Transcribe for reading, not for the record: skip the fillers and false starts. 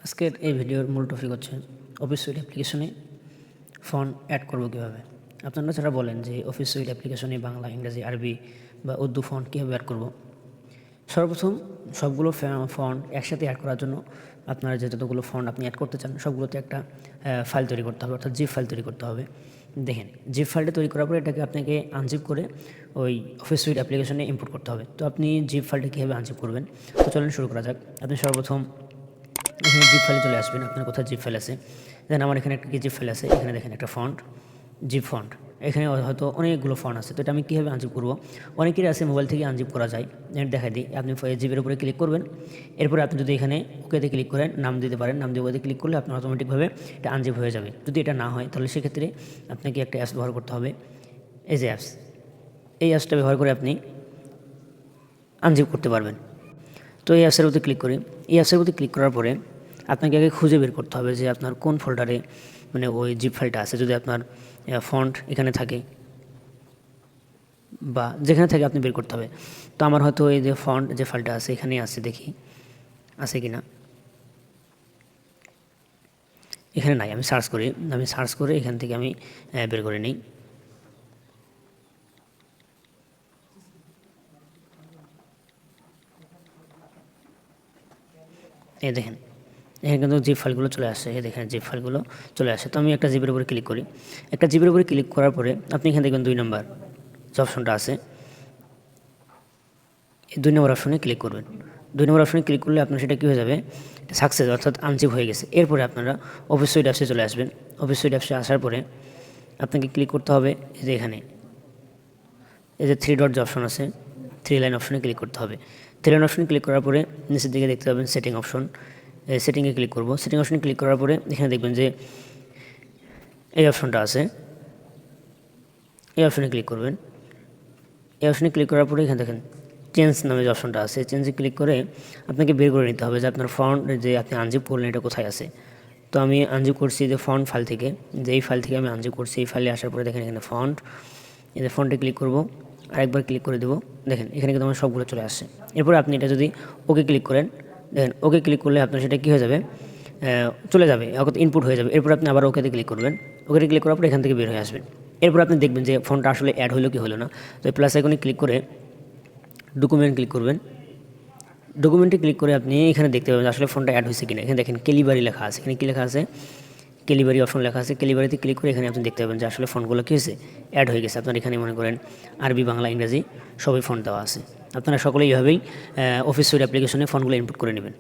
আজকের এই ভিডিওর মূল টপিক হচ্ছে অফিস সুইট অ্যাপ্লিকেশনে ফন্ট অ্যাড করবো কীভাবে। আপনারা যারা বলেন যে অফিস সুইট অ্যাপ্লিকেশনে বাংলা, ইংরেজি, আরবি বা উর্দু ফন্ট কীভাবে অ্যাড করব। সর্বপ্রথম সবগুলো ফন্ট একসাথে অ্যাড করার জন্য আপনারা যতগুলো ফন্ট আপনি অ্যাড করতে চান সবগুলোতে একটা ফাইল তৈরি করতে হবে, অর্থাৎ জিপ ফাইল তৈরি করতে হবে। দেখেন, জিপ ফাইলটা তৈরি করার পরে এটাকে আপনাকে আনজিপ করে ওই অফিস সুইট অ্যাপ্লিকেশনে ইম্পোর্ট করতে হবে। তো আপনি জিপ ফাইলটা কীভাবে আনজিপ করবেন, তো চলেন শুরু করা যাক। আপনি সর্বপ্রথম এখানে জিপ ফাইলে চলে আসবেন। আপনার কোথায় জিপ ফাইল আছে, দেন আমার এখানে একটা জিপ ফাইল আছে। এখানে দেখেন একটা ফন্ট, জিপ ফন্ট। এখানে হয়তো অনেকগুলো ফন্ট আছে, তো এটা আমি কীভাবে আনজিপ করবো। অনেকেরই আছে মোবাইল থেকে আনজিপ করা যায়, দেখাই দিই। আপনি জিপের উপরে ক্লিক করবেন, এরপরে আপনি যদি এখানে ওকেতে ক্লিক করেন, নাম দিতে পারেন, নাম দিয়ে ওকেতে ক্লিক করলে আপনার অটোমেটিকভাবে এটা আনজিপ হয়ে যাবে। যদি এটা না হয় তাহলে সেক্ষেত্রে আপনাকে একটা অ্যাপস ব্যবহার করতে হবে, এই যে অ্যাপস। এই অ্যাপসটা ব্যবহার করে আপনি আনজিপ করতে পারবেন। তো এই অ্যাপসের মধ্যে ক্লিক করি। এই অ্যাপসের মধ্যে ক্লিক করার পরে আপনাকে আগে খুঁজে বের করতে হবে যে আপনার কোন ফোল্ডারে মানে ওই জিপ ফাইলটা আছে। যদি আপনার ফন্ট এখানে থাকে বা যেখানে থাকে আপনি বের করতে হবে। তো আমার হয়তো এই যে ফন্ট যে ফাইলটা আছে এখানেই আছে, দেখি আছে কি না। এখানে নাই, আমি সার্চ করি। আমি সার্চ করে এখান থেকে আমি বের করে নিই। এই দেখেন, এখানে কিন্তু জিপ ফাইলগুলো চলে আসে। এই দেখেন জিপ ফাইলগুলো চলে আসে। তো আমি একটা জিপের উপরে ক্লিক করি। একটা জিপের উপরে ক্লিক করার পরে আপনি এখানে দেখবেন 2 নম্বর যে অপশনটা আছে, এই 2 নম্বর অপশনে ক্লিক করবেন। 2 নম্বর অপশনে ক্লিক করলে আপনার সেটা কী হয়ে যাবে, সাকসেস, অর্থাৎ আনজিপ হয়ে গেছে। এরপরে আপনারা অফিস সুইট অ্যাপসে চলে আসবেন। অফিস সুইট অ্যাপসে আসার পরে আপনাকে ক্লিক করতে হবে এই যে এখানে এই যে 3 ডট যে অপশন আছে, 3 লাইন অপশনে ক্লিক করতে হবে। 3 লাইন অপশনে ক্লিক করার পরে নিচের দিকে দেখতে পাবেন সেটিং অপশন। সেটিংয়ে ক্লিক করব। সেটিং অপশনে ক্লিক করার পরে এখানে দেখবেন যে এই অপশনটা আছে, এই অপশনে ক্লিক করবেন। এই অপশনে ক্লিক করার পরে এখানে দেখেন চেঞ্জ নামে যে অপশনটা আছে, চেঞ্জে ক্লিক করে আপনাকে বের করে নিতে হবে যে আপনার ফন্ট যে আপনি আনজিপ করলেন এটা কোথায় আছে। তো আমি আনজিপ করছি যে ফন্ট ফাইল থেকে, যে এই ফাইল থেকে আমি আনজিপ করছি। এই ফাইলে আসার পরে দেখেন এখানে ফন্ট, এই যে ফন্টে ক্লিক করব, আরেকবার ক্লিক করে দেবো। দেখেন এখানে কিন্তু আমার সবগুলো চলে আসছে। এরপরে আপনি এটা যদি ওকে ক্লিক করেন, দেখেন ওকে ক্লিক করলে আপনার সেটা কী হয়ে যাবে, চলে যাবে, ইনপুট হয়ে যাবে। এরপর আপনি আবার ওকেতে ক্লিক করবেন। ওকেতে ক্লিক করার পর এখান থেকে বের হয়ে আসবেন। এরপর আপনি দেখবেন যে ফন্টটা আসলে অ্যাড হলো কি হলো না। তো প্লাস আইকনে ক্লিক করে ডকুমেন্ট ক্লিক করবেন। ডকুমেন্টে ক্লিক করে আপনি এখানে দেখতে পাবেন আসলে ফন্টটা অ্যাড হয়েছে কিনা। এখানে দেখেন কেলিবারি লেখা আছে, এখানে কী লেখা আছে, কেলিবারি অপশন লেখা আছে। কেলিবারিতে ক্লিক করে এখানে আপনি দেখতে পাবেন যে আসলে ফন্টগুলো কী হয়েছে, অ্যাড হয়ে গেছে। আপনার এখানে মনে করেন আরবি, বাংলা, ইংরেজি সবই ফন্ট দেওয়া আছে। আপনারা সকলেই এইভাবেই অফিস সুইট অ্যাপ্লিকেশনে ফন্টগুলো ইনপুট করে নেবেন।